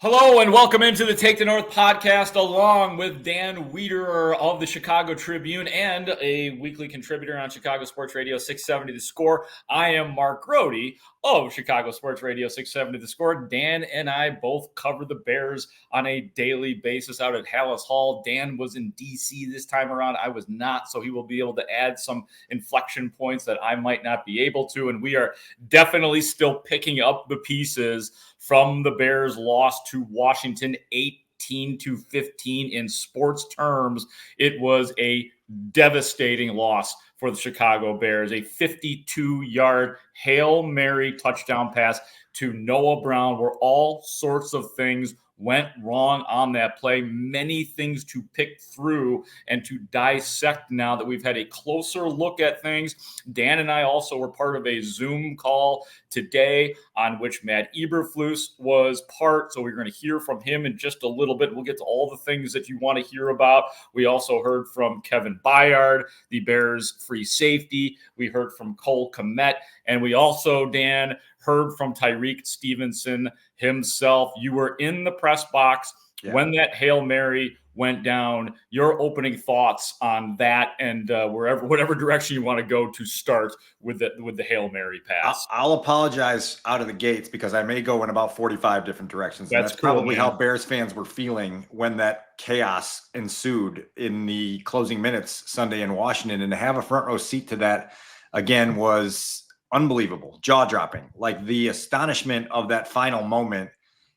Hello and welcome into the Take the North podcast along with Dan Wiederer of the Chicago Tribune and a weekly contributor on Chicago Sports Radio 670 The Score. I am Mark Grote of Chicago Sports Radio 670 The Score. Dan and I both cover the Bears on a daily basis out at Haugh Hall. Dan was in D.C. this time around. I was not, so he will be able to add some inflection points that I might not be able to. And we are definitely still picking up the pieces from the Bears' loss to Washington 18-15 in sports terms. It was a devastating loss for the Chicago Bears. A 52-yard Hail Mary touchdown pass to Noah Brown, where all sorts of things went wrong on that play. Many things to pick through and to dissect now that we've had a closer look at things. Dan and I also were part of a Zoom call today on which Matt Eberflus was part. So we're going to hear from him in just a little bit. We'll get to all the things that you want to hear about. We also heard from Kevin Byard, the Bears free safety. We heard from Kmet. And we also, Dan, heard from Tyrique Stevenson himself. You were in the press box when that Hail Mary went down. Your opening thoughts on that and whatever direction you want to go to start with the Hail Mary pass. I'll apologize out of the gates because I may go in about 45 different directions. That's cool, probably man. How Bears fans were feeling when that chaos ensued in the closing minutes Sunday in Washington. And to have a front row seat to that again was unbelievable, jaw-dropping. Like, the astonishment of that final moment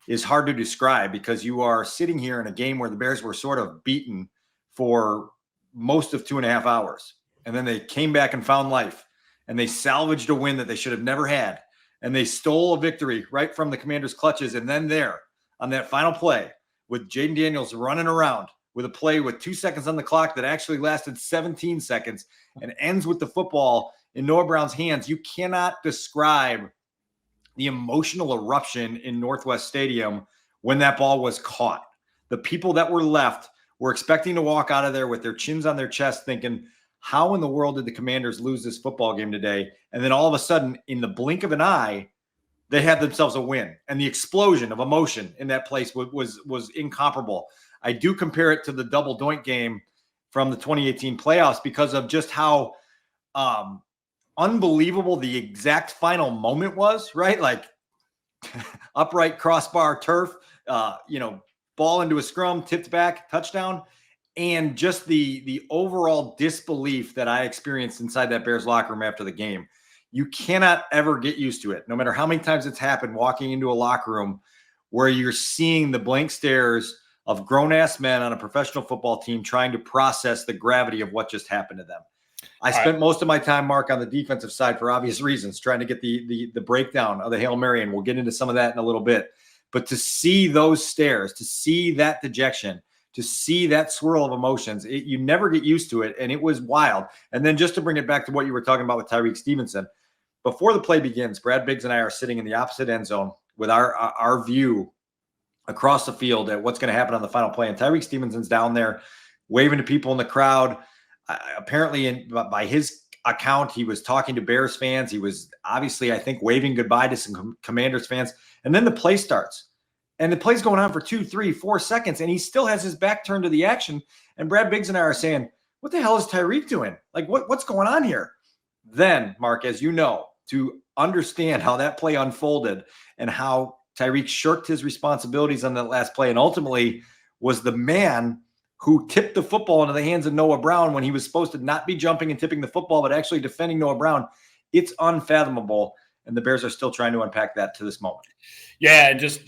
is hard to describe because you are sitting here in a game where the Bears were sort of beaten for most of 2.5 hours. And then they came back and found life, and they salvaged a win that they should have never had. And they stole a victory right from the Commanders' clutches. And then there, on that final play, with Jaden Daniels running around with a play with 2 seconds on the clock that actually lasted 17 seconds and ends with the football in Noah Brown's hands, you cannot describe the emotional eruption in Northwest Stadium when that ball was caught. The people that were left were expecting to walk out of there with their chins on their chest thinking, how in the world did the Commanders lose this football game today? And then all of a sudden, in the blink of an eye, they had themselves a win. And the explosion of emotion in that place was incomparable. I do compare it to the double doink game from the 2018 playoffs because of just how unbelievable the exact final moment was, right? Like upright crossbar turf, ball into a scrum, tipped back, touchdown. And just the overall disbelief that I experienced inside that Bears locker room after the game. You cannot ever get used to it, no matter how many times it's happened walking into a locker room where you're seeing the blank stares of grown-ass men on a professional football team trying to process the gravity of what just happened to them. I spent most of my time, Mark, on the defensive side for obvious reasons, trying to get the breakdown of the Hail Mary, and we'll get into some of that in a little bit. But to see those stares, to see that dejection, to see that swirl of emotions, you never get used to it, and it was wild. And then just to bring it back to what you were talking about with Tyrique Stevenson, before the play begins, Brad Biggs and I are sitting in the opposite end zone with our view across the field at what's going to happen on the final play, and Tyrique Stevenson's down there waving to people in the crowd. Apparently, by his account, he was talking to Bears fans. He was obviously, I think, waving goodbye to some Commanders fans. And then the play starts. And the play's going on for 2, 3, 4 seconds, and he still has his back turned to the action. And Brad Biggs and I are saying, what the hell is Tyrique doing? Like, what's going on here? Then, Mark, as you know, to understand how that play unfolded and how Tyrique shirked his responsibilities on that last play and ultimately was the man who tipped the football into the hands of Noah Brown when he was supposed to not be jumping and tipping the football, but actually defending Noah Brown. It's unfathomable. And the Bears are still trying to unpack that to this moment. Yeah, and just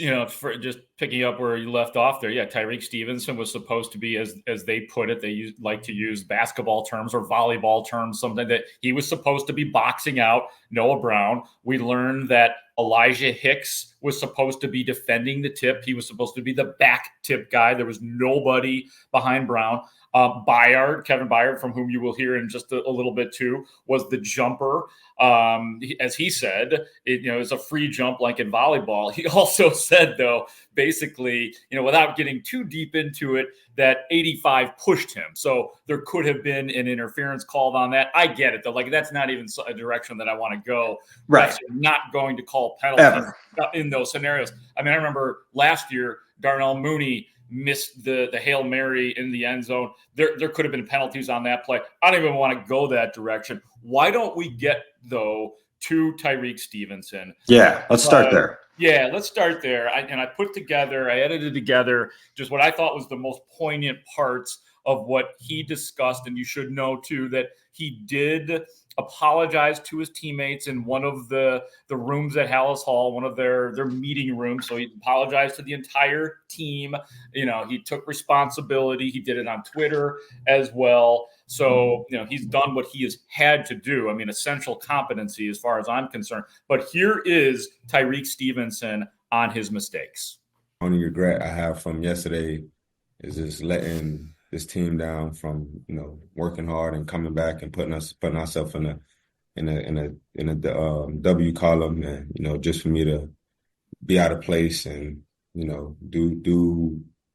picking up where you left off there. Yeah, Tyrique Stevenson was supposed to be, as they put it, they like to use basketball terms or volleyball terms, something that he was supposed to be boxing out Noah Brown. We learned that Elijah Hicks was supposed to be defending the tip. He was supposed to be the back tip guy. There was nobody behind Brown. Kevin Byard, from whom you will hear in just a little bit too, was the jumper. As he said, it's a free jump like in volleyball. he also said, though, basically, without getting too deep into it, that 85 pushed him. So there could have been an interference called on that. I get it, though. Like, that's not even a direction that I want to go. Right. Refs are not going to call penalties Ever. in those scenarios. I mean, I remember last year, Darnell Mooney missed the Hail Mary in the end zone. There could have been penalties on that play. I don't even want to go that direction. Why don't we get, though, to Tyrique Stevenson? Yeah, let's start there. Yeah, let's start there. I edited together just what I thought was the most poignant parts of what he discussed. And you should know, too, that he did apologize to his teammates in one of the rooms at Haugh, one of their meeting rooms. So he apologized to the entire team. He took responsibility. He did it on Twitter as well. So, he's done what he has had to do. I mean, essential competency as far as I'm concerned. But here is Tyrique Stevenson on his mistakes. Only regret I have from yesterday is just letting this team down from, working hard and coming back and putting ourselves in a W column, and, just for me to be out of place and,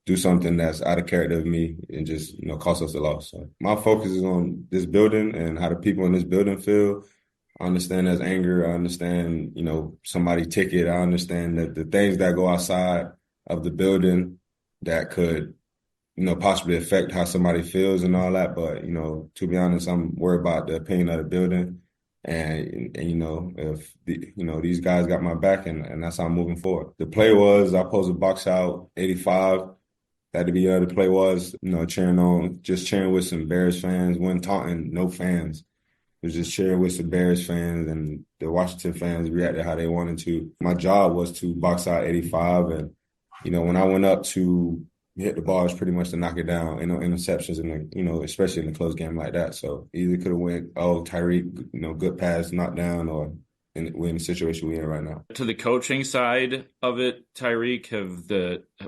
do something that's out of character of me and just, cost us a loss. So my focus is on this building and how the people in this building feel. I understand there's anger. I understand, somebody ticket. I understand that the things that go outside of the building that could, possibly affect how somebody feels and all that. But, to be honest, I'm worried about the opinion of the building. And if these guys got my back, and that's how I'm moving forward. The play was I supposed to box out 85. That to be the play was, cheering with some Bears fans, wasn't taunting no fans. It was just cheering with some Bears fans, and the Washington fans reacted how they wanted to. My job was to box out 85, and when I went up to hit the ball, it's pretty much to knock it down. Interceptions especially in a close game like that. So either could have went, Tyrique, good pass, knocked down, or we're in the situation we're in right now. To the coaching side of it, Tyrique,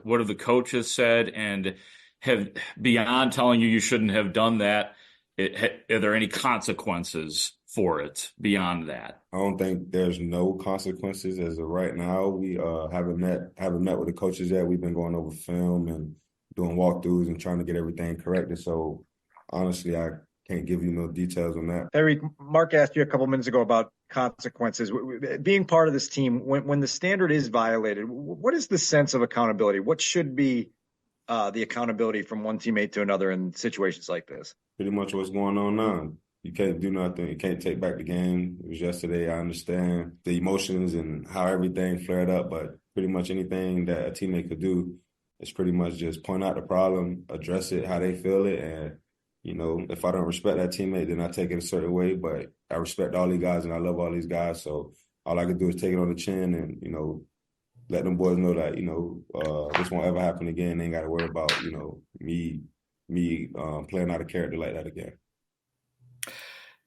what have the coaches said, and have, beyond telling you shouldn't have done that, are there any consequences for it beyond that? I don't think there's no consequences as of right now. We haven't met with the coaches yet. We've been going over film and doing walkthroughs and trying to get everything corrected. So honestly, I can't give you no details on that. Tyrique, Mark asked you a couple minutes ago about consequences. Being part of this team, when the standard is violated, what is the sense of accountability? What should be the accountability from one teammate to another in situations like this? Pretty much what's going on now. You can't do nothing. You can't take back the game. It was yesterday. I understand the emotions and how everything flared up, but pretty much anything that a teammate could do is pretty much just point out the problem, address it, how they feel it, and if I don't respect that teammate, then I take it a certain way. But I respect all these guys and I love all these guys. So all I can do is take it on the chin and, let them boys know that, this won't ever happen again. They ain't got to worry about, me playing out of character like that again.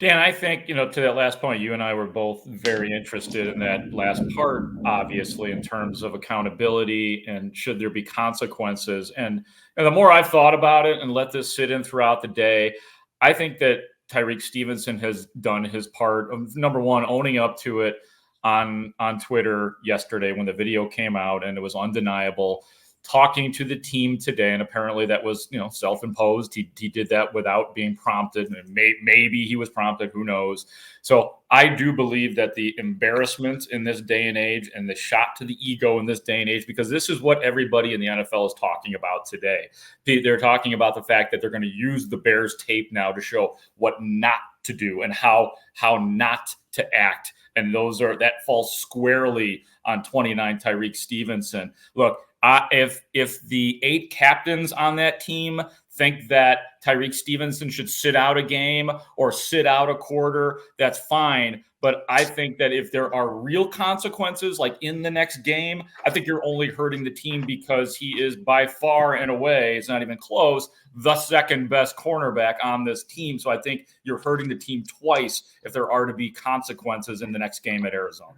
Dan, I think, to that last point, you and I were both very interested in that last part, obviously, in terms of accountability and should there be consequences. And the more I've thought about it and let this sit in throughout the day, I think that Tyrique Stevenson has done his part of, number one, owning up to it on Twitter yesterday when the video came out and it was undeniable, talking to the team today, and apparently that was, self-imposed. He did that without being prompted, and maybe he was prompted, who knows. So I do believe that the embarrassment in this day and age and the shot to the ego in this day and age, because this is what everybody in the NFL is talking about today. They're talking about the fact that they're going to use the Bears tape now to show what not to do and how not to act. And that falls squarely on 29 Tyrique Stevenson. Look, if the 8 captains on that team think that Tyrique Stevenson should sit out a game or sit out a quarter, that's fine. But I think that if there are real consequences, like in the next game, I think you're only hurting the team because he is by far and away, it's not even close, the second best cornerback on this team. So I think you're hurting the team twice if there are to be consequences in the next game at Arizona.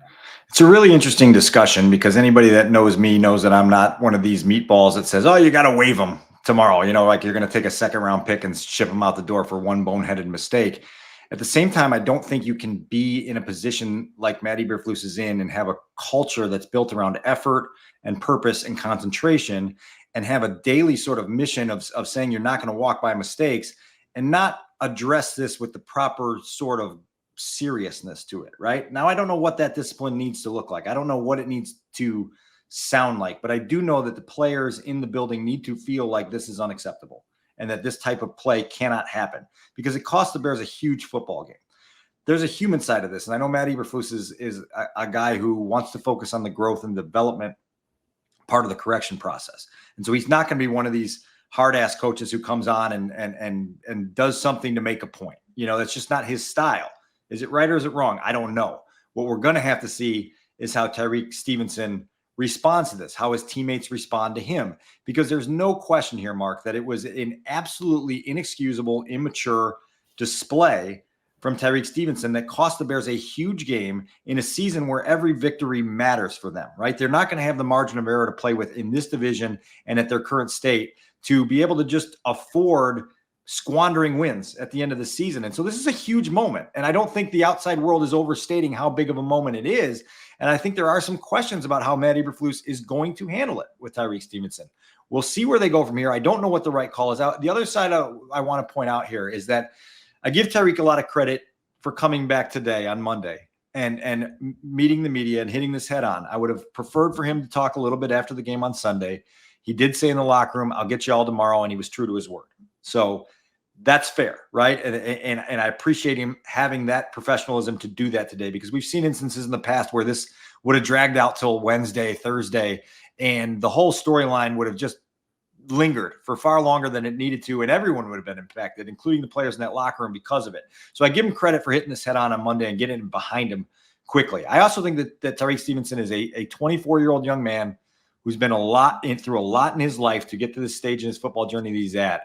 It's a really interesting discussion because anybody that knows me knows that I'm not one of these meatballs that says, oh, you got to waive them tomorrow. Like you're going to take a second round pick and ship them out the door for one boneheaded mistake. At the same time, I don't think you can be in a position like Matt Eberflus is in and have a culture that's built around effort and purpose and concentration, and have a daily sort of mission of saying you're not going to walk by mistakes and not address this with the proper sort of seriousness to it. Right now, I don't know what that discipline needs to look like. I don't know what it needs to sound like, but I do know that the players in the building need to feel like this is unacceptable and that this type of play cannot happen, because it costs the Bears a huge football game. There's a human side of this. And I know Matt Eberflus is a guy who wants to focus on the growth and development part of the correction process. And so he's not going to be one of these hard ass coaches who comes on and does something to make a point. That's just not his style. Is it right or is it wrong? I don't know. What we're going to have to see is how Tyrique Stevenson responds to this, how his teammates respond to him, because there's no question here, Mark, that it was an absolutely inexcusable, immature display from Tyrique Stevenson that cost the Bears a huge game in a season where every victory matters for them, right? They're not going to have the margin of error to play with in this division and at their current state to be able to just afford squandering wins at the end of the season. And so this is a huge moment. And I don't think the outside world is overstating how big of a moment it is. And I think there are some questions about how Matt Eberflus is going to handle it with Tyrique Stevenson. We'll see where they go from here. I don't know what the right call is out. The other side I want to point out here is that I give Tyrique a lot of credit for coming back today on Monday and meeting the media and hitting this head on. I would have preferred for him to talk a little bit after the game on Sunday. He did say in the locker room, "I'll get you all tomorrow," and he was true to his word. So that's fair, right? And I appreciate him having that professionalism to do that today, because we've seen instances in the past where this would have dragged out till Wednesday, Thursday, and the whole storyline would have just lingered for far longer than it needed to, and everyone would have been impacted, including the players in that locker room, because of it. So I give him credit for hitting this head on Monday and getting behind him quickly. I also think that Tyrique Stevenson is a 24-year-old young man who's been through a lot in his life to get to this stage in his football journey that he's at.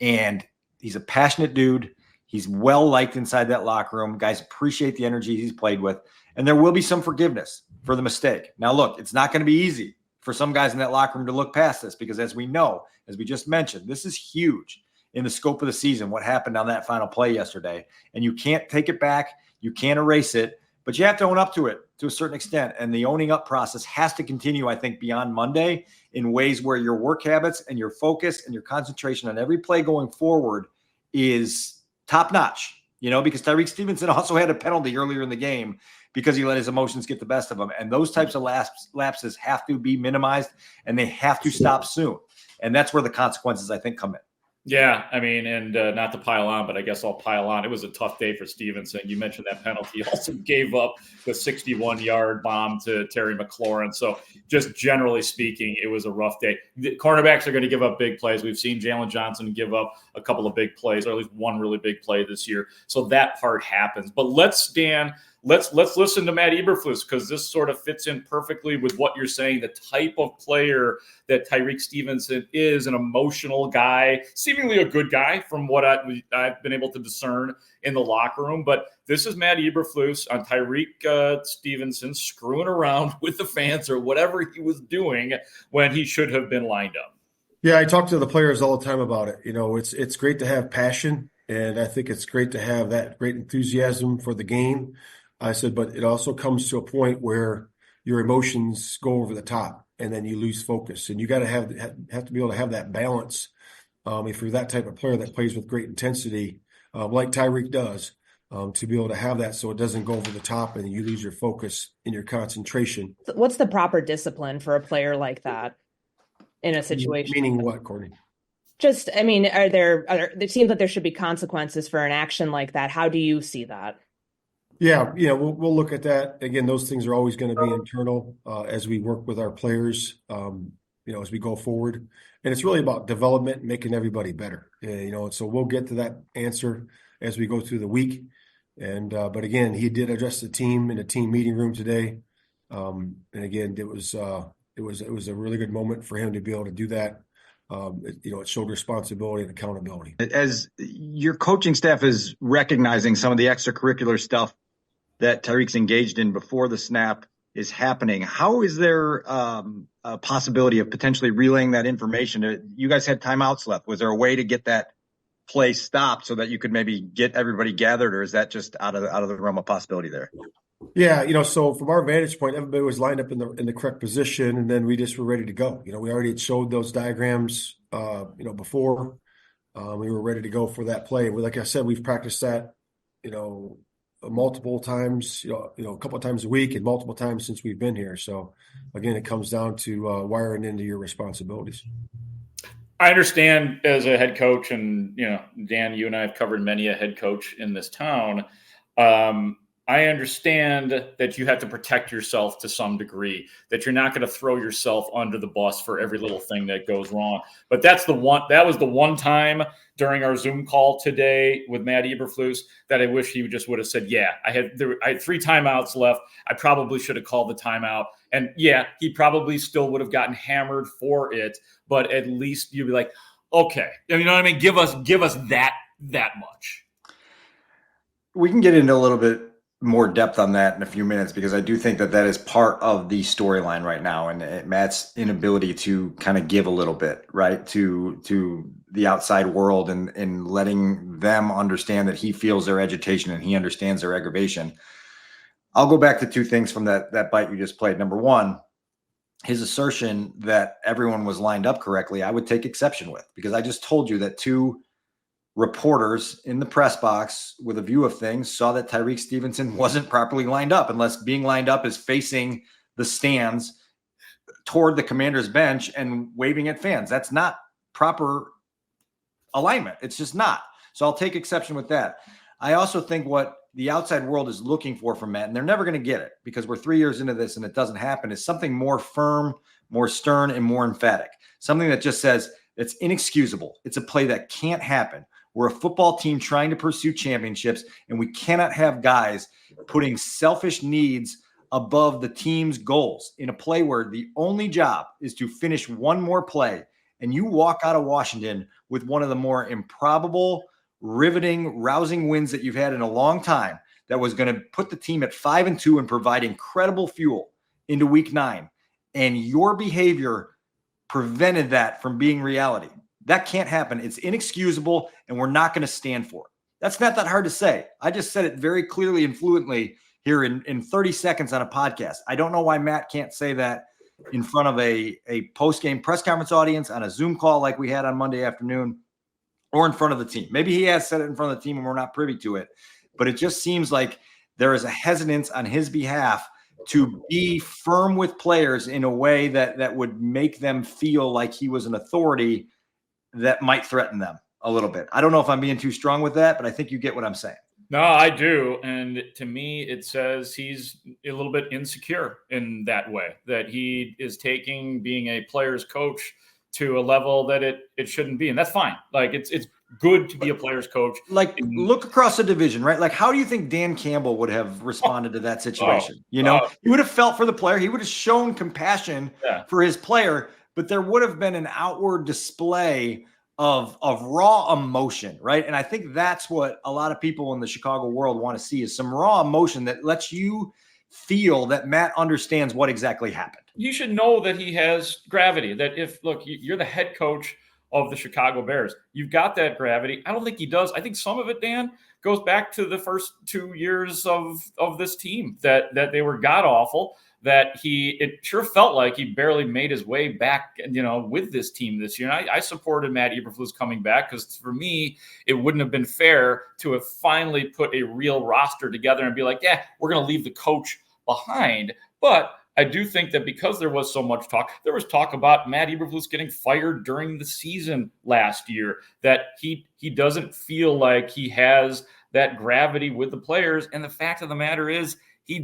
And he's a passionate dude. He's well-liked inside that locker room. Guys appreciate the energy he's played with. And there will be some forgiveness for the mistake. Now, look, it's not going to be easy for some guys in that locker room to look past this, because as we know, as we just mentioned, this is huge in the scope of the season, what happened on that final play yesterday. And you can't take it back. You can't erase it. But you have to own up to it to a certain extent. And the owning up process has to continue, I think, beyond Monday in ways where your work habits and your focus and your concentration on every play going forward is top notch, because Tyrique Stevenson also had a penalty earlier in the game because he let his emotions get the best of him. And those types of lapses have to be minimized, and they have to stop soon. And that's where the consequences, I think, come in. Yeah, I mean, and not to pile on, but I guess I'll pile on. It was a tough day for Stevenson. You mentioned that penalty. He also gave up the 61-yard bomb to Terry McLaurin. So just generally speaking, it was a rough day. The cornerbacks are going to give up big plays. We've seen Jalen Johnson give up a couple of big plays, or at least one really big play this year. So that part happens. But let's listen to Matt Eberflus, because this sort of fits in perfectly with what you're saying, the type of player that Tyrique Stevenson is, an emotional guy, seemingly a good guy from what I've been able to discern in the locker room. But this is Matt Eberflus on Tyrique Stevenson screwing around with the fans or whatever he was doing when he should have been lined up. Yeah, I talk to the players all the time about it. It's great to have passion, and I think it's great to have that great enthusiasm for the game. I said, but it also comes to a point where your emotions go over the top and then you lose focus. And you got to have to be able to have that balance. If you're that type of player that plays with great intensity, like Tyrique does, to be able to have that so it doesn't go over the top and you lose your focus and your concentration. What's the proper discipline for a player like that in a situation? Meaning what, Courtney? Just, I mean, it seems like there should be consequences for an action like that. How do you see that? Yeah, we'll look at that. Again, those things are always going to be internal as we work with our players, as we go forward. And it's really about development, making everybody better. So we'll get to that answer as we go through the week. And but again, he did address the team in a team meeting room today. And again, it was a really good moment for him to be able to do that. It showed responsibility and accountability. As your coaching staff is recognizing some of the extracurricular stuff that Tyrique's engaged in before the snap is happening, how is there a possibility of potentially relaying that information? You guys had timeouts left. Was there a way to get that play stopped so that you could maybe get everybody gathered, or is that just out of the realm of possibility there? Yeah, so from our vantage point, everybody was lined up in the correct position, and then we just were ready to go. We already had showed those diagrams, before. We were ready to go for that play. Like I said, we've practiced that, multiple times, a couple of times a week and multiple times since we've been here. So again, it comes down to wiring into your responsibilities. I understand as a head coach, and Dan, you and I have covered many a head coach in this town. I understand that you have to protect yourself to some degree, that you're not going to throw yourself under the bus for every little thing that goes wrong. But that was the one time during our Zoom call today with Matt Eberflus that I wish he just would have said, yeah, I had 3 timeouts left. I probably should have called the timeout. And yeah, he probably still would have gotten hammered for it, but at least you'd be like, okay, you know what I mean? Give us that much. We can get into a little bit more depth on that in a few minutes, because I do think that is part of the storyline right now, and Matt's inability to kind of give a little bit, right, to the outside world, and letting them understand that he feels their agitation and he understands their aggravation. I'll go back to 2 things from that bite you just played. Number one, his assertion that everyone was lined up correctly, I would take exception with, because I just told you that 2 reporters in the press box with a view of things saw that Tyrique Stevenson wasn't properly lined up, unless being lined up is facing the stands toward the Commander's bench and waving at fans. That's not proper alignment. It's just not. So I'll take exception with that. I also think what the outside world is looking for from Matt, and they're never going to get it because we're 3 years into this and it doesn't happen, is something more firm, more stern, and more emphatic. Something that just says it's inexcusable. It's a play that can't happen. We're a football team trying to pursue championships, and we cannot have guys putting selfish needs above the team's goals in a play where the only job is to finish one more play. And you walk out of Washington with one of the more improbable, riveting, rousing wins that you've had in a long time, that was going to put the team at 5-2 and provide incredible fuel into week 9. And your behavior prevented that from being reality. That can't happen. It's inexcusable, and we're not going to stand for it. That's not that hard to say. I just said it very clearly and fluently here in 30 seconds on a podcast. I don't know why Matt can't say that in front of a post-game press conference audience, on a Zoom call like we had on Monday afternoon, or in front of the team. Maybe he has said it in front of the team and we're not privy to it, but it just seems like there is a hesitance on his behalf to be firm with players in a way that would make them feel like he was an authority that might threaten them a little bit. I don't know if I'm being too strong with that, but I think you get what I'm saying. No, I do. And to me, it says he's a little bit insecure in that way, that he is taking being a player's coach to a level that it shouldn't be. And that's fine. Like, it's good to be a player's coach. Like, look across the division, right? Like, how do you think Dan Campbell would have responded to that situation? He would have felt for the player. He would have shown compassion for his player, but there would have been an outward display of raw emotion, right? And I think that's what a lot of people in the Chicago world want to see, is some raw emotion that lets you feel that Matt understands what exactly happened. You should know that he has gravity, that you're the head coach of the Chicago Bears, you've got that gravity. I don't think he does. I think some of it, Dan, goes back to the first 2 years of this team, that they were god awful, that it sure felt like he barely made his way back, with this team this year. And I supported Matt Eberflus coming back, because for me, it wouldn't have been fair to have finally put a real roster together and be like, yeah, we're going to leave the coach behind. But I do think that because there was so much talk, there was talk about Matt Eberflus getting fired during the season last year, that he doesn't feel like he has that gravity with the players. And the fact of the matter is, he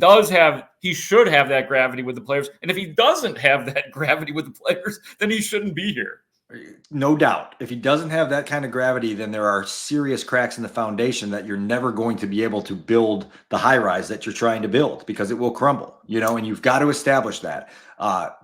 should have that gravity with the players. And if he doesn't have that gravity with the players, then he shouldn't be here. No doubt. If he doesn't have that kind of gravity, then there are serious cracks in the foundation that you're never going to be able to build the high rise that you're trying to build, because it will crumble, and you've got to establish that.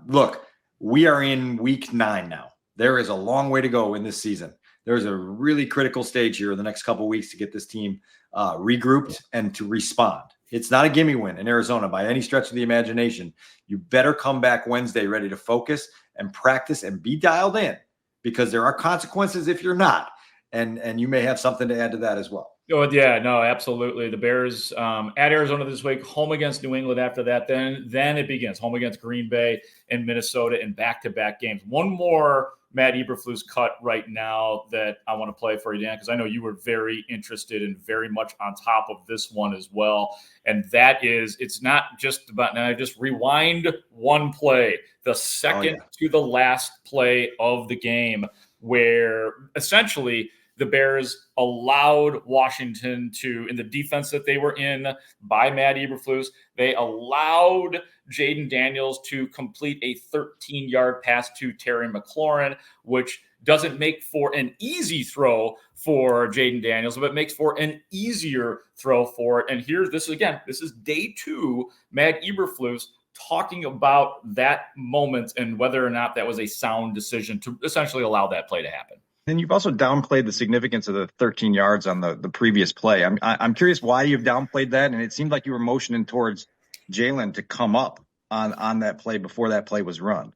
Look, we are in week 9 now. There is a long way to go in this season. There's a really critical stage here in the next couple of weeks to get this team regrouped and to respond. It's not a gimme win in Arizona by any stretch of the imagination. You better come back Wednesday ready to focus and practice and be dialed in, because there are consequences if you're not. and you may have something to add to that as well. Oh, yeah, no, absolutely. The Bears at Arizona this week, home against New England after that. Then it begins, home against Green Bay and Minnesota in back-to-back games. One more Matt Eberflus cut right now that I want to play for you, Dan, because I know you were very interested and very much on top of this one as well. And that is, it's not just about, now just rewind one play, the second to the last play of the game, where essentially – the Bears allowed Washington to, in the defense that they were in by Matt Eberflus, they allowed Jaden Daniels to complete a 13-yard pass to Terry McLaurin, which doesn't make for an easy throw for Jaden Daniels, but makes for an easier throw for it. And here, this is day 2, Matt Eberflus talking about that moment and whether or not that was a sound decision to essentially allow that play to happen. Then you've also downplayed the significance of the 13 yards on the previous play. I'm curious why you've downplayed that, and it seemed like you were motioning towards Jalen to come up on that play before that play was run.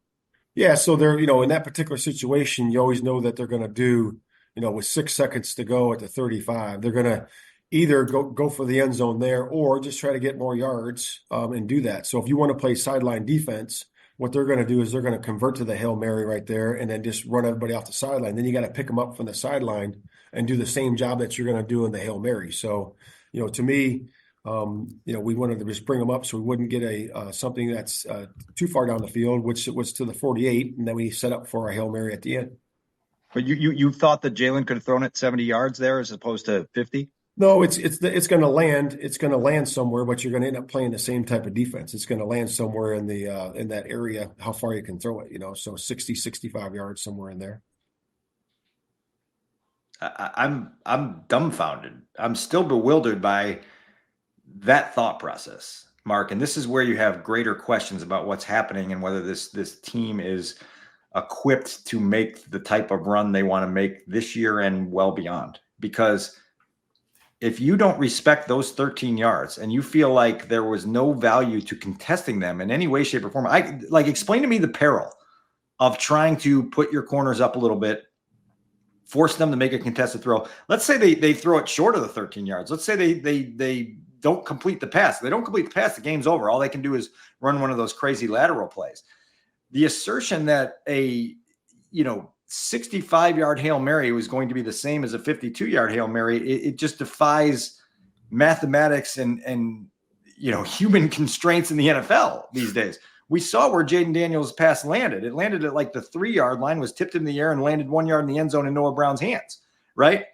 Yeah, so they're, in that particular situation, you always know that they're going to do, with 6 seconds to go at the 35, they're going to either go for the end zone there or just try to get more yards and do that. So if you want to play sideline defense, what they're going to do is they're going to convert to the Hail Mary right there and then just run everybody off the sideline. Then you got to pick them up from the sideline and do the same job that you're going to do in the Hail Mary. So, to me, we wanted to just bring them up so we wouldn't get something that's too far down the field, which was to the 48, and then we set up for a Hail Mary at the end. But you thought that Jalen could have thrown it 70 yards there as opposed to 50? No, it's going to land. It's going to land somewhere, but you're going to end up playing the same type of defense. It's going to land somewhere in the in that area, how far you can throw it, so 60, 65 yards, somewhere in there. I'm dumbfounded. I'm still bewildered by that thought process, Mark. And this is where you have greater questions about what's happening and whether this team is equipped to make the type of run they want to make this year and well beyond. Because if you don't respect those 13 yards and you feel like there was no value to contesting them in any way, shape, or form, explain to me the peril of trying to put your corners up a little bit, force them to make a contested throw. Let's say they throw it short of the 13 yards. Let's say they don't complete the pass. If they don't complete the pass, the game's over. All they can do is run one of those crazy lateral plays. The assertion that a 65-yard Hail Mary was going to be the same as a 52-yard Hail Mary, it just defies mathematics and human constraints in the NFL these days. We saw where Jaden Daniels' pass landed. It landed at like the 3-yard line, was tipped in the air and landed 1 yard in the end zone in Noah Brown's hands, right?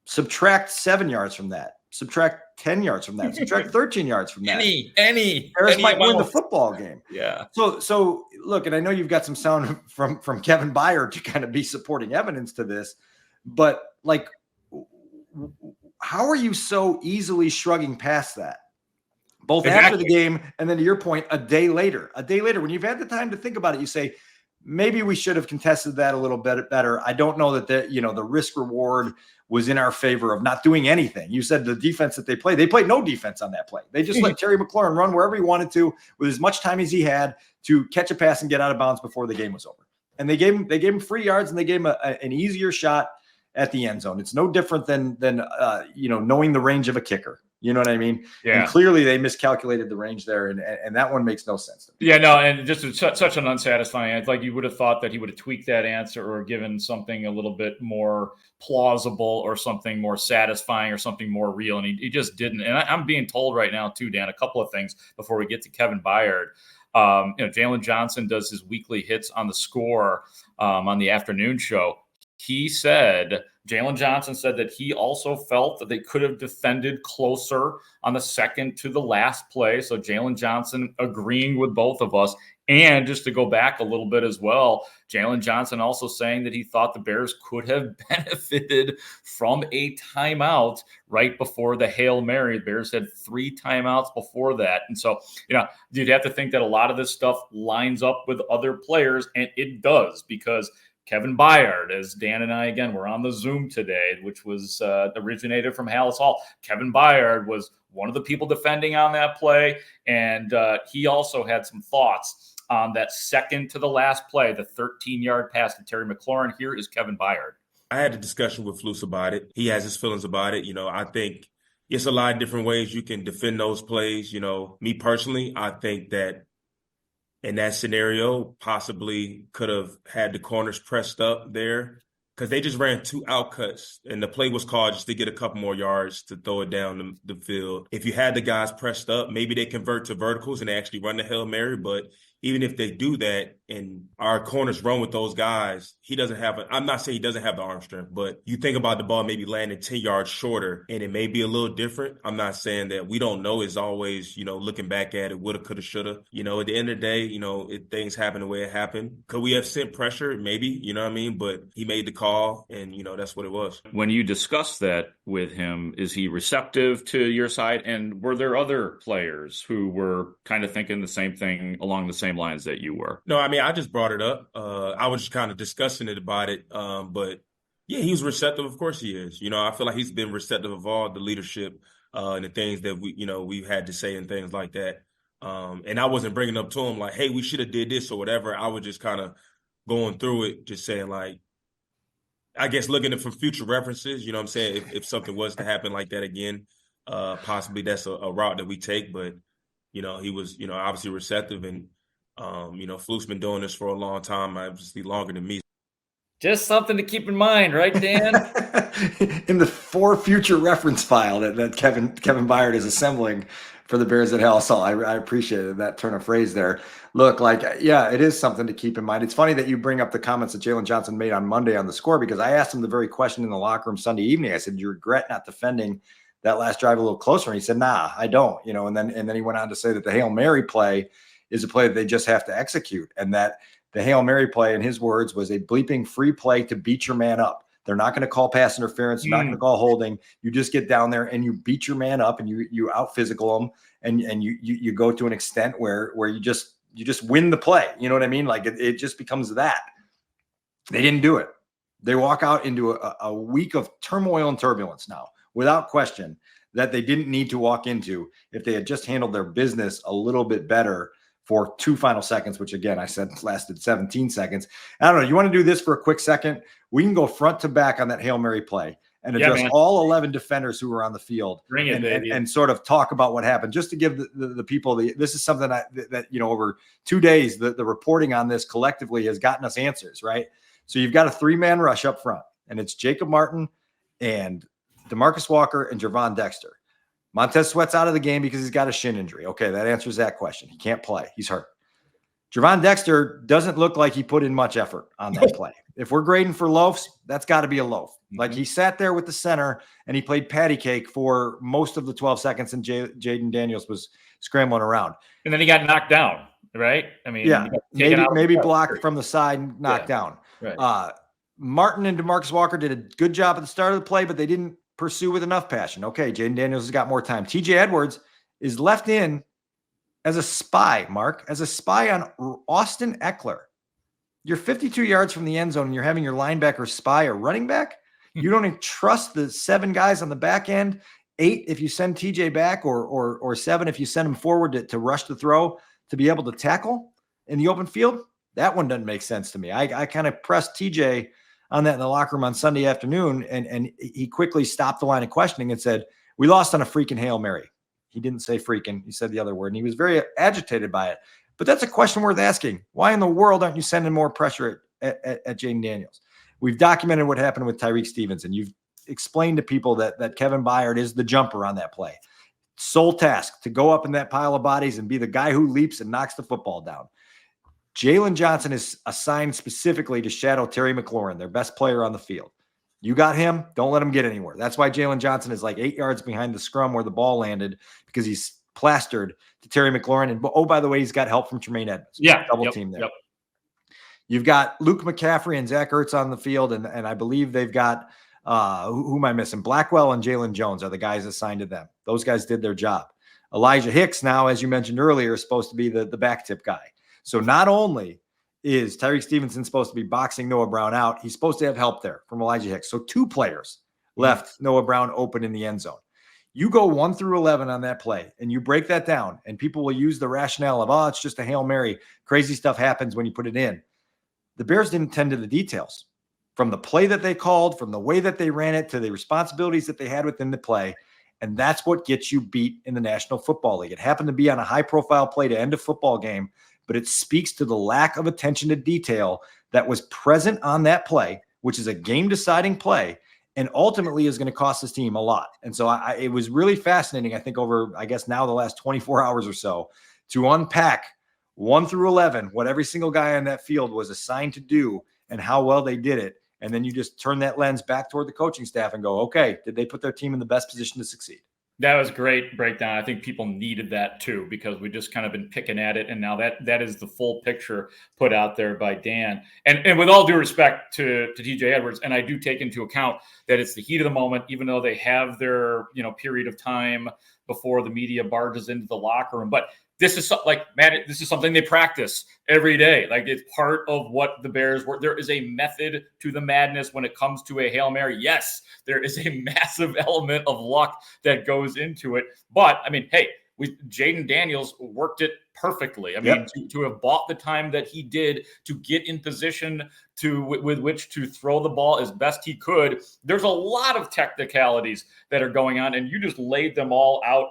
Subtract 7 yards from that. Subtract 10 yards from that. Subtract 13 yards from that. Any Bears might win the football game. Yeah. So look, and I know you've got some sound from Kevin Byard to kind of be supporting evidence to this, but how are you so easily shrugging past that? Both after the game and then, to your point, a day later, when you've had the time to think about it, you say, maybe we should have contested that a little bit better. I don't know that the risk reward was in our favor of not doing anything. You said the defense that they played no defense on that play. They just let Terry McLaurin run wherever he wanted to with as much time as he had to catch a pass and get out of bounds before the game was over. And they gave him 3 yards and they gave him an easier shot at the end zone. It's no different than knowing the range of a kicker. You know what I mean? Yeah. And clearly they miscalculated the range there, and that one makes no sense to me. Yeah, no, and just such an unsatisfying answer. Like, you would have thought that he would have tweaked that answer or given something a little bit more plausible or something more satisfying or something more real, and he just didn't. And I'm being told right now too, Dan, a couple of things before we get to Kevin Byard. Jalen Johnson does his weekly hits on the score on the afternoon show. Jalen Johnson said that he also felt that they could have defended closer on the second to the last play. So Jalen Johnson agreeing with both of us. And just to go back a little bit as well, Jalen Johnson also saying that he thought the Bears could have benefited from a timeout right before the Hail Mary. The Bears had 3 timeouts before that. And so, you'd have to think that a lot of this stuff lines up with other players, and it does, because Kevin Byard, as Dan and I, again, were on the Zoom today, which was originated from Hallis Hall. Kevin Byard was one of the people defending on that play, and he also had some thoughts on that second to the last play, the 13-yard pass to Terry McLaurin. Here is Kevin Byard. I had a discussion with Flus about it. He has his feelings about it. I think it's a lot of different ways you can defend those plays. Me personally, I think that in that scenario, possibly could have had the corners pressed up there because they just ran 2 outcuts and the play was called just to get a couple more yards to throw it down the field. If you had the guys pressed up, maybe they convert to verticals and they actually run the Hail Mary. But even if they do that and our corners run with those guys, I'm not saying he doesn't have the arm strength, but you think about the ball maybe landing 10 yards shorter and it may be a little different. I'm not saying that we don't know. It's always, looking back at it, woulda, coulda, shoulda. At the end of the day, things happen the way it happened. Could we have sent pressure? Maybe, you know what I mean? But he made the call and, that's what it was. When you discuss that with him, is he receptive to your side? And were there other players who were kind of thinking the same thing along the same lines that you were? No, I mean, I just brought it up. I was just kind of discussing it about it. But yeah, he was receptive. Of course he is. I feel like he's been receptive of all the leadership and the things that we've had to say and things like that. And I wasn't bringing up to him like, hey, we should have did this or whatever. I was just kind of going through it, just saying like, I guess looking at for future references, you know what I'm saying? If something was to happen like that again, possibly that's a route that we take. But, he was, obviously receptive and, Fluk's been doing this for a long time, obviously longer than me. Just something to keep in mind, right, Dan? In the for future reference file that Kevin Byard is assembling for the Bears at Hell. So I appreciated that turn of phrase there. Look, it is something to keep in mind. It's funny that you bring up the comments that Jalen Johnson made on Monday on the score, because I asked him the very question in the locker room Sunday evening. I said, do you regret not defending that last drive a little closer? And he said, nah, I don't, and then he went on to say that the Hail Mary play is a play that they just have to execute. And that the Hail Mary play, in his words, was a bleeping free play to beat your man up. They're not going to call pass interference. They're not going to call holding. You just get down there and you beat your man up and you out physical them and you go to an extent where you just win the play. You know what I mean? Like it just becomes that. They didn't do it. They walk out into a week of turmoil and turbulence now, without question, that they didn't need to walk into if they had just handled their business a little bit better for 2 final seconds, which again, I said lasted 17 seconds. I don't know. You want to do this for a quick second? We can go front to back on that Hail Mary play and address all 11 defenders who were on the field and sort of talk about what happened, just to give the people this is something that over 2 days, the reporting on this collectively has gotten us answers, right? So you've got a 3-man rush up front, and it's Jacob Martin and DeMarcus Walker and Gervon Dexter. Montez Sweat's out of the game because he's got a shin injury. Okay, that answers that question. He can't play. He's hurt. Gervon Dexter doesn't look like he put in much effort on that play. If we're grading for loafs, that's got to be a loaf. Mm-hmm. Like he sat there with the center and he played patty cake for most of the 12 seconds, and Jaden Daniels was scrambling around. And then he got knocked down, right? I mean, yeah, maybe blocked from the side and knocked down. Right. Martin and DeMarcus Walker did a good job at the start of the play, but they didn't pursue with enough passion. Okay, Jaden Daniels has got more time. TJ Edwards is left in as a spy, Mark, as a spy on Austin Eckler. You're 52 yards from the end zone and you're having your linebacker spy a running back. You don't even trust the 7 guys on the back end, 8 if you send TJ back, or 7 if you send him forward to rush the throw to be able to tackle in the open field. That one doesn't make sense to me. I kind of pressed TJ on that in the locker room on Sunday afternoon, and he quickly stopped the line of questioning and said, we lost on a freaking Hail Mary. He didn't say freaking. He said the other word, and he was very agitated by it. But that's a question worth asking. Why in the world aren't you sending more pressure at Jaden Daniels? We've documented what happened with Tyrique Stevenson. You've explained to people that Kevin Byard is the jumper on that play. Sole task to go up in that pile of bodies and be the guy who leaps and knocks the football down. Jalen Johnson is assigned specifically to shadow Terry McLaurin, their best player on the field. You got him. Don't let him get anywhere. That's why Jalen Johnson is like 8 yards behind the scrum where the ball landed, because he's plastered to Terry McLaurin. And oh, by the way, he's got help from Tremaine Edmonds. Yeah. Double team there. Yep. You've got Luke McCaffrey and Zach Ertz on the field. And I believe they've got, who am I missing? Blackwell and Jalen Jones are the guys assigned to them. Those guys did their job. Elijah Hicks now, as you mentioned earlier, is supposed to be the back tip guy. So not only is Tyrique Stevenson supposed to be boxing Noah Brown out, he's supposed to have help there from Elijah Hicks. So 2 players left Noah Brown open in the end zone. You go 1 through 11 on that play, and you break that down, and people will use the rationale of, it's just a Hail Mary. Crazy stuff happens when you put it in. The Bears didn't tend to the details. from the play that they called, from the way that they ran it, to the responsibilities that they had within the play. And that's what gets you beat in the National Football League. It happened to be on a high-profile play to end a football game, but it speaks to the lack of attention to detail that was present on that play, which is a game-deciding play, and ultimately is going to cost this team a lot. And so it was really fascinating, I think, over, I guess, now the last 24 hours or so, to unpack 1 through 11, what every single guy on that field was assigned to do and how well they did it. And then you just turn that lens back toward the coaching staff and go, okay, did they put their team in the best position to succeed? That was a great breakdown. I think people needed that too, because we just kind of been picking at it. And now that is the full picture put out there by Dan. And with all due respect to TJ Edwards, and I do take into account that it's the heat of the moment, even though they have their, period of time before the media barges into the locker room. But this is Matt, this is something they practice every day. Like, it's part of what the Bears were. There is a method to the madness when it comes to a Hail Mary. Yes, there is a massive element of luck that goes into it. But I mean, hey, Jaden Daniels worked it perfectly. I mean, to have bought the time that he did to get in position with which to throw the ball as best he could. There's a lot of technicalities that are going on, and you just laid them all out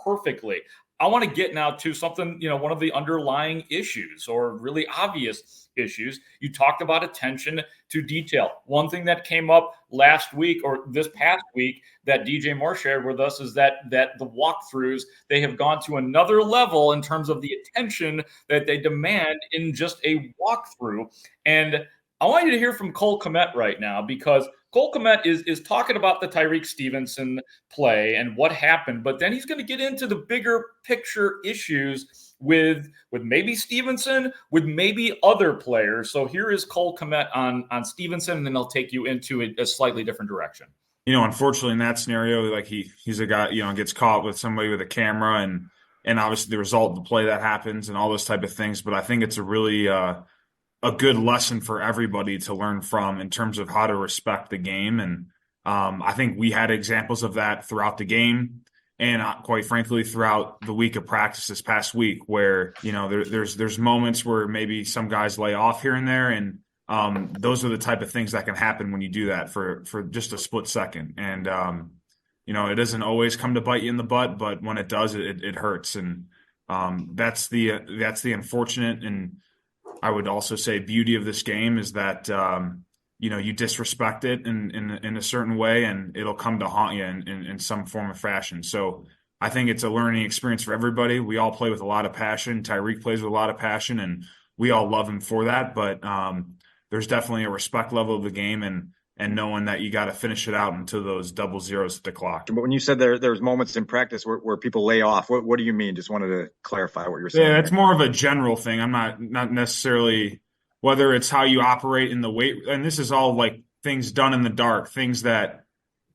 perfectly. I want to get now to something, one of the underlying issues, or really obvious issues. You talked about attention to detail. One thing that came up last week, or this past week, that DJ Moore shared with us is that the walkthroughs, they have gone to another level in terms of the attention that they demand in just a walkthrough. And I want you to hear from Cole Kmet right now, because Cole Kmet is talking about the Tyrique Stevenson play and what happened, but then he's going to get into the bigger picture issues with maybe Stevenson, with maybe other players. So here is Cole Kmet on Stevenson, and then I'll take you into a slightly different direction. Unfortunately, in that scenario, like he's a guy, gets caught with somebody with a camera, and obviously the result of the play that happens and all those type of things. But I think it's a really a good lesson for everybody to learn from in terms of how to respect the game. And I think we had examples of that throughout the game, and quite frankly, throughout the week of practice this past week, where, there's moments where maybe some guys lay off here and there. And those are the type of things that can happen when you do that for just a split second. And, it doesn't always come to bite you in the butt, but when it does, it hurts. And that's the unfortunate, and I would also say, beauty of this game is that, you disrespect it in a certain way, and it'll come to haunt you in some form of fashion. So I think it's a learning experience for everybody. We all play with a lot of passion. Tyrique plays with a lot of passion, and we all love him for that. But there's definitely a respect level of the game, and knowing that you got to finish it out until those double zeros at the clock. But when you said there's moments in practice where people lay off, what do you mean? Just wanted to clarify what you're saying. Yeah, it's more of a general thing. I'm not necessarily, whether it's how you operate in the weight, and this is all like things done in the dark, things that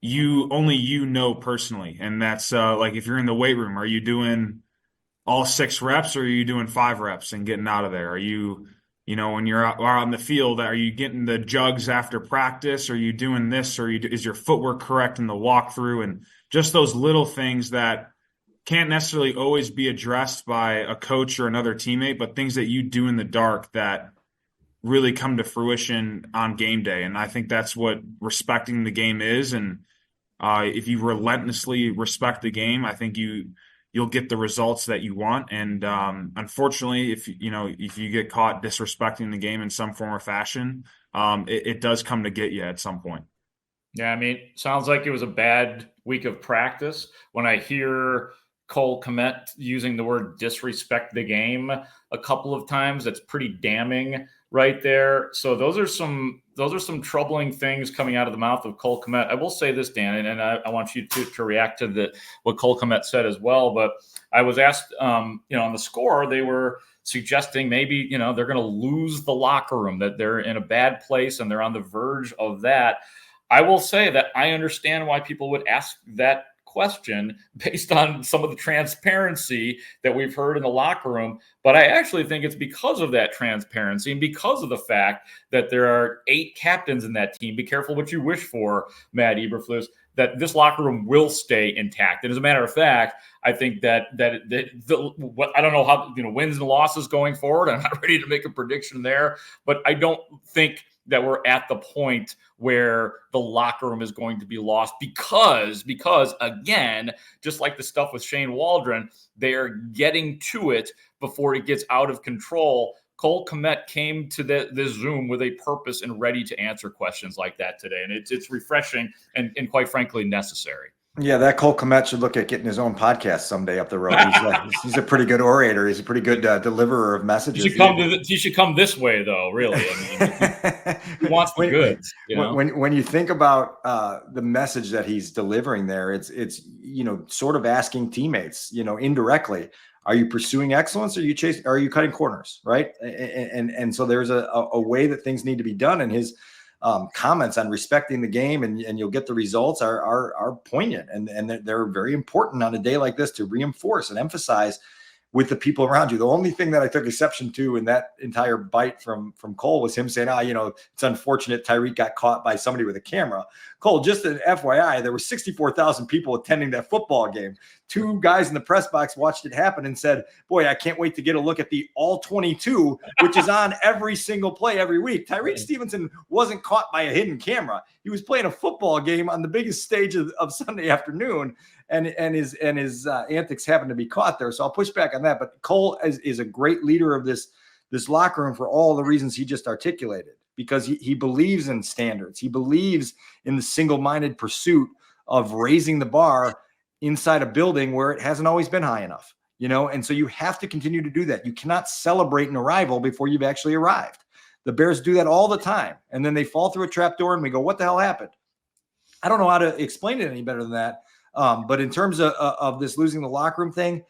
only you know personally. And that's like, if you're in the weight room, are you doing all 6 reps, or are you doing 5 reps and getting out of there? Are you, when you're out on the field, are you getting the jugs after practice? Are you doing this? Or is your footwork correct in the walkthrough? And just those little things that can't necessarily always be addressed by a coach or another teammate, but things that you do in the dark that really come to fruition on game day. And I think that's what respecting the game is. And if you relentlessly respect the game, I think you'll get the results that you want. And unfortunately, if you get caught disrespecting the game in some form or fashion, it does come to get you at some point. Yeah, I mean, sounds like it was a bad week of practice. When I hear Cole Kmet using the word disrespect the game a couple of times, that's pretty damning right there. So those are some troubling things coming out of the mouth of Cole Kmet. I will say this, Dan, and I want you to react to what Cole Kmet said as well. But I was asked, on the score, they were suggesting maybe, they're going to lose the locker room, that they're in a bad place and they're on the verge of that. I will say that I understand why people would ask that question based on some of the transparency that we've heard in the locker room. But I actually think it's because of that transparency and because of the fact that there are 8 captains in that team. Be careful what you wish for, Matt Eberflus, that this locker room will stay intact. And as a matter of fact, I think that I don't know how, wins and losses going forward. I'm not ready to make a prediction there, but I don't think that we're at the point where the locker room is going to be lost because again, just like the stuff with Shane Waldron, they are getting to it before it gets out of control. Cole Kmet came to this Zoom with a purpose and ready to answer questions like that today. And it's refreshing and quite frankly necessary. Yeah, that Cole Kmet should look at getting his own podcast someday up the road. He's a pretty good orator. He's a pretty good deliverer of messages. He should come this way, though. Really, I mean, he wants the goods. You know? When you think about the message that he's delivering there, it's sort of asking teammates, indirectly, are you pursuing excellence? Or are you cutting corners, right? And so there's a way that things need to be done, and his comments on respecting the game and you'll get the results are poignant and they're very important on a day like this to reinforce and emphasize with the people around you. The only thing that I took exception to in that entire bite from Cole was him saying, it's unfortunate Tyrique got caught by somebody with a camera. Cole, just an FYI, there were 64,000 people attending that football game. 2 guys in the press box watched it happen and said, boy, I can't wait to get a look at the all 22, which is on every single play every week. Tyrique Stevenson wasn't caught by a hidden camera. He was playing a football game on the biggest stage of Sunday afternoon. And his antics happen to be caught there. So I'll push back on that. But Cole is a great leader of this locker room for all the reasons he just articulated, because he believes in standards. He believes in the single-minded pursuit of raising the bar inside a building where it hasn't always been high enough, and so you have to continue to do that. You cannot celebrate an arrival before you've actually arrived. The Bears do that all the time. And then they fall through a trapdoor and we go, what the hell happened? I don't know how to explain it any better than that. But in terms of this losing the locker room thing,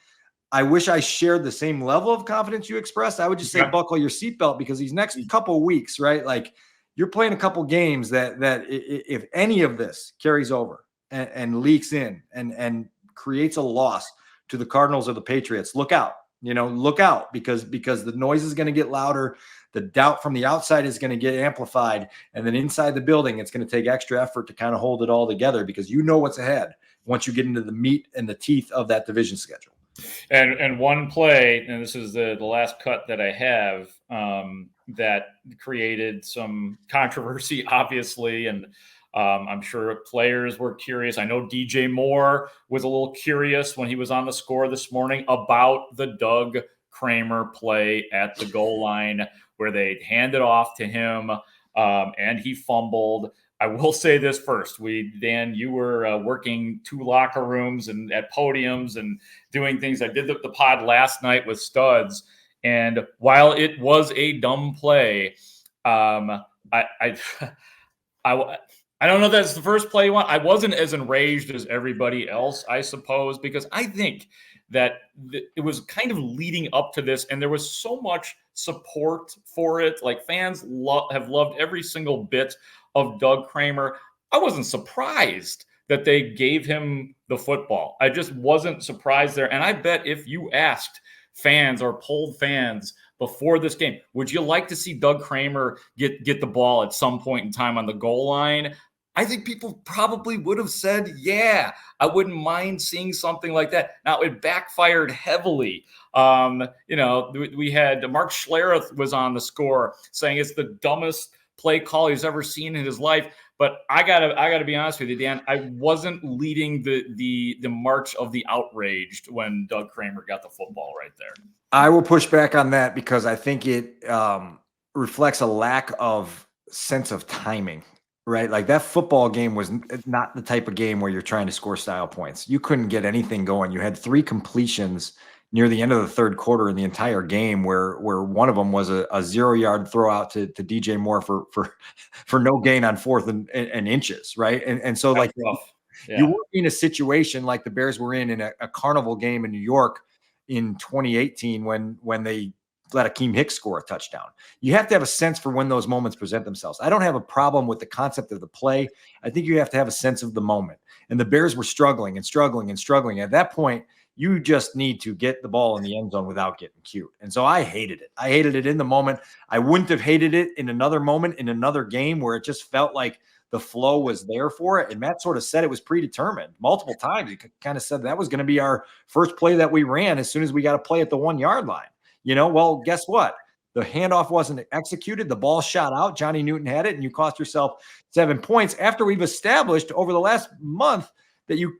I wish I shared the same level of confidence you expressed. I would just say buckle your seatbelt, because these next couple of weeks, right? Like, you're playing a couple games that if any of this carries over and leaks in and creates a loss to the Cardinals or the Patriots, look out. Look out, because the noise is going to get louder. The doubt from the outside is going to get amplified. And then inside the building, it's going to take extra effort to kind of hold it all together, because what's ahead once you get into the meat and the teeth of that division schedule. And one play, and this is the last cut that I have, that created some controversy, obviously, and I'm sure players were curious. I know DJ Moore was a little curious when he was on the score this morning about the Doug Kramer play at the goal line where they handed off to him and he fumbled. I will say this first. Dan, you were working 2 locker rooms and at podiums and doing things. I did the pod last night with Studs, and while it was a dumb play, I don't know if that's the first play you want. I wasn't as enraged as everybody else, I suppose, because I think that it was kind of leading up to this, and there was so much support for it. Like, fans have loved every single bit of Doug Kramer. I wasn't surprised that they gave him the football. I just wasn't surprised there. And I bet if you asked fans or polled fans before this game, would you like to see Doug Kramer get the ball at some point in time on the goal line? I think people probably would have said, yeah, I wouldn't mind seeing something like that. Now, it backfired heavily. We had Mark Schlereth was on the score saying it's the dumbest play call he's ever seen in his life. But I gotta be honest with you, Dan. I wasn't leading the march of the outraged when Doug Kramer got the football right there. I will push back on that, because I think it reflects a lack of sense of timing. Right? Like, that football game was not the type of game where you're trying to score style points. You couldn't get anything going. You had 3 completions near the end of the third quarter in the entire game where one of them was a 0-yard throw out to DJ Moore for no gain on 4th and inches. Right. And so that's you were in a situation like the Bears were in a carnival game in New York in 2018 when they let Akeem Hicks score a touchdown. You have to have a sense for when those moments present themselves. I don't have a problem with the concept of the play. I think you have to have a sense of the moment. And the Bears were struggling. At that point, you just need to get the ball in the end zone without getting cute. And so I hated it. I hated it in the moment. I wouldn't have hated it in another moment, in another game where it just felt like the flow was there for it. And Matt sort of said it was predetermined multiple times. He kind of said that was going to be our first play that we ran as soon as we got a play at the 1-yard line. Well, guess what? The handoff wasn't executed. The ball shot out. Johnny Newton had it, and you cost yourself 7 points after we've established over the last month that you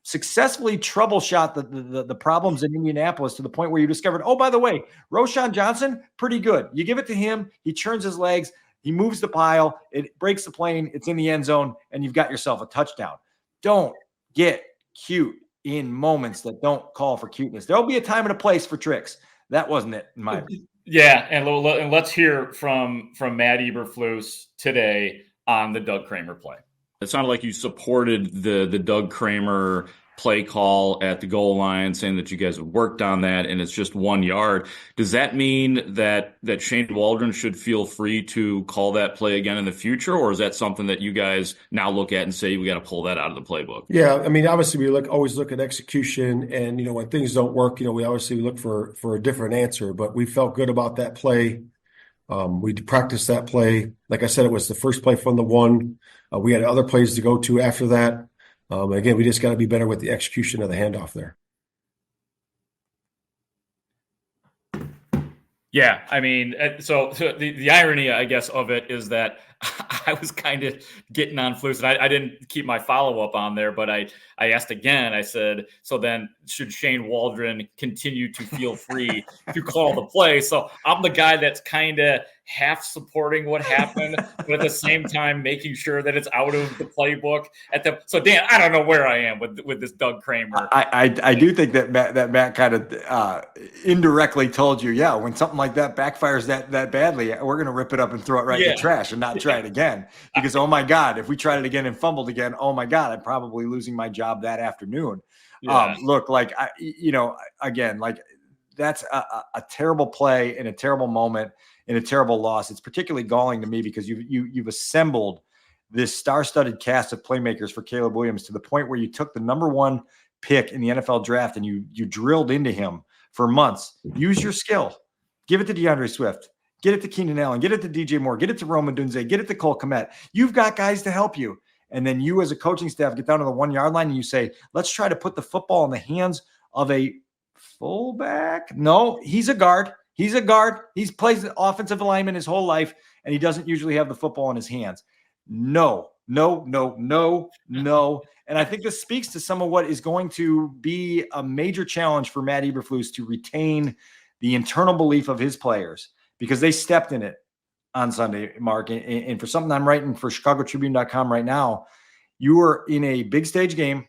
successfully troubleshot the problems in Indianapolis to the point where you discovered, oh, by the way, Roschon Johnson, pretty good. You give it to him. He churns his legs. He moves the pile. It breaks the plane. It's in the end zone, and you've got yourself a touchdown. Don't get cute in moments that don't call for cuteness. There'll be a time and a place for tricks. That wasn't it, in my opinion. Yeah, and let's hear from Matt Eberflus today on the Doug Kramer play. It sounded like you supported the Doug Kramer play call at the goal line, saying that you guys have worked on that and it's just 1 yard. Does that mean that Shane Waldron should feel free to call that play again in the future, or is that something that you guys now look at and say we got to pull that out of the playbook? Yeah, I mean, obviously we always look at execution, and when things don't work, we obviously look for a different answer. But we felt good about that play. We practiced that play. Like I said, it was the first play from the one. We had other plays to go to after that. Again, we just got to be better with the execution of the handoff there. Yeah, I mean, so the irony, I guess, of it is that I was kind of getting on Flus, and I didn't keep my follow-up on there, but I asked again. I said, so then should Shane Waldron continue to feel free to call the play? So I'm the guy that's kind of half supporting what happened, but at the same time making sure that it's out of the playbook. So Dan, I don't know where I am with this Doug Kramer. I do think that Matt kind of indirectly told you, yeah, when something like that backfires that badly, we're going to rip it up and throw it right in the trash and not try it again. Because, oh my God, if we tried it again and fumbled again, oh my God, I'm probably losing my job that afternoon. Yeah. Look, like, again, like that's a terrible play in a terrible moment, in a terrible loss. It's particularly galling to me because you've assembled this star-studded cast of playmakers for Caleb Williams to the point where you took the number 1 pick in the NFL draft and you drilled into him for months. Use your skill. Give it to DeAndre Swift. Get it to Keenan Allen. Get it to DJ Moore. Get it to Rome Odunze. Get it to Cole Kmet. You've got guys to help you. And then you as a coaching staff get down to the 1 yard line and you say, let's try to put the football in the hands of a fullback. No, he's a guard. He's a guard. He's plays offensive alignment his whole life, and he doesn't usually have the football in his hands. No. And I think this speaks to some of what is going to be a major challenge for Matt Eberflus to retain the internal belief of his players, because they stepped in it on Sunday, Mark. And for something I'm writing for ChicagoTribune.com right now, you were in a big stage game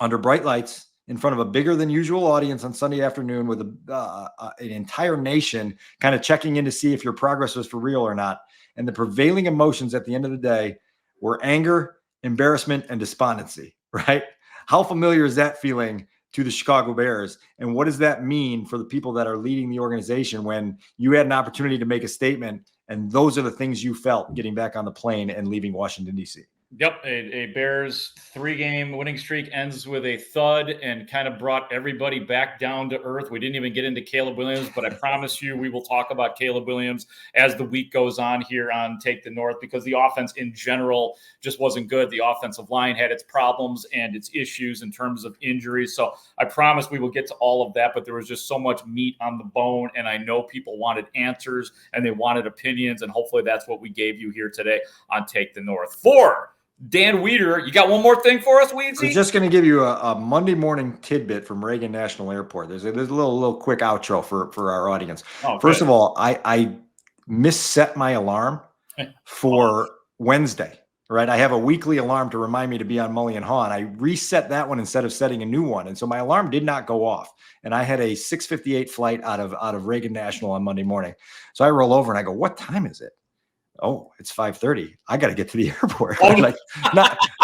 under bright lights in front of a bigger than usual audience on Sunday afternoon with an entire nation kind of checking in to see if your progress was for real or not. And the prevailing emotions at the end of the day were anger, embarrassment, and despondency, right? How familiar is that feeling to the Chicago Bears? And what does that mean for the people that are leading the organization when you had an opportunity to make a statement and those are the things you felt getting back on the plane and leaving Washington, D.C.? Yep, a Bears 3-game winning streak ends with a thud and kind of brought everybody back down to earth. We didn't even get into Caleb Williams, but I promise you we will talk about Caleb Williams as the week goes on here on Take the North, because the offense in general just wasn't good. The offensive line had its problems and its issues in terms of injuries. So I promise we will get to all of that, but there was just so much meat on the bone, and I know people wanted answers and they wanted opinions, and hopefully that's what we gave you here today on Take the North. For Dan Wiederer, you got one more thing for us, Weedsy? I'm just going to give you a Monday morning tidbit from Reagan National Airport. There's a little quick outro for our audience. Oh, First of all, I misset my alarm for Wednesday, right? I have a weekly alarm to remind me to be on Mully and Haugh, and I reset that one instead of setting a new one. And so my alarm did not go off. And I had a 6:58 flight out of Reagan National on Monday morning. So I roll over and I go, what time is it? Oh, it's 5:30. I got to get to the airport.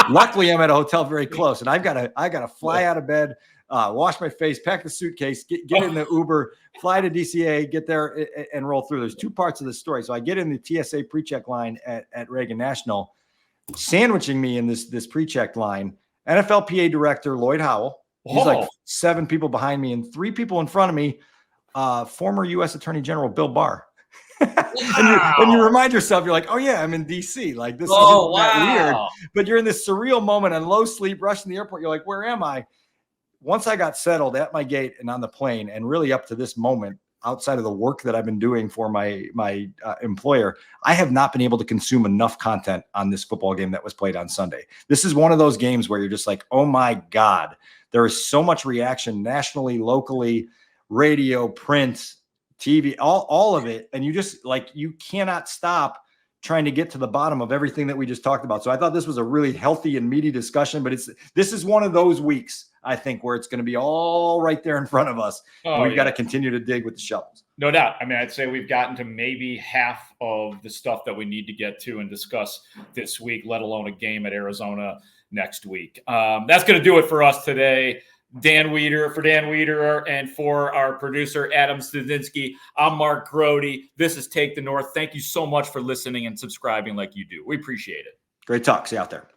Luckily, I'm at a hotel very close, and I got to fly out of bed, wash my face, pack the suitcase, get in the Uber, fly to DCA, get there, and roll through. There's two parts of the story. So I get in the TSA pre-check line at Reagan National. Sandwiching me in this pre-check line, NFLPA director Lloyd Howell. He's like 7 people behind me and 3 people in front of me. Former U.S. Attorney General Bill Barr. and you remind yourself, you're like, oh yeah, I'm in DC. Like this isn't that weird. But you're in this surreal moment on low sleep, rushing the airport. You're like, where am I? Once I got settled at my gate and on the plane, and really up to this moment, outside of the work that I've been doing for my employer, I have not been able to consume enough content on this football game that was played on Sunday. This is one of those games where you're just like, oh my God, there is so much reaction nationally, locally, radio, print, TV, all of it. And you just like, you cannot stop trying to get to the bottom of everything that we just talked about. So I thought this was a really healthy and meaty discussion, but this is one of those weeks, I think, where it's going to be all right there in front of us. And we've got to continue to dig with the shovels. No doubt. I mean, I'd say we've gotten to maybe half of the stuff that we need to get to and discuss this week, let alone a game at Arizona next week. That's going to do it for us today. For Dan Wiederer, and for our producer, Adam Stadzinski, I'm Mark Grote. This is Take the North. Thank you so much for listening and subscribing like you do. We appreciate it. Great talk. See you out there.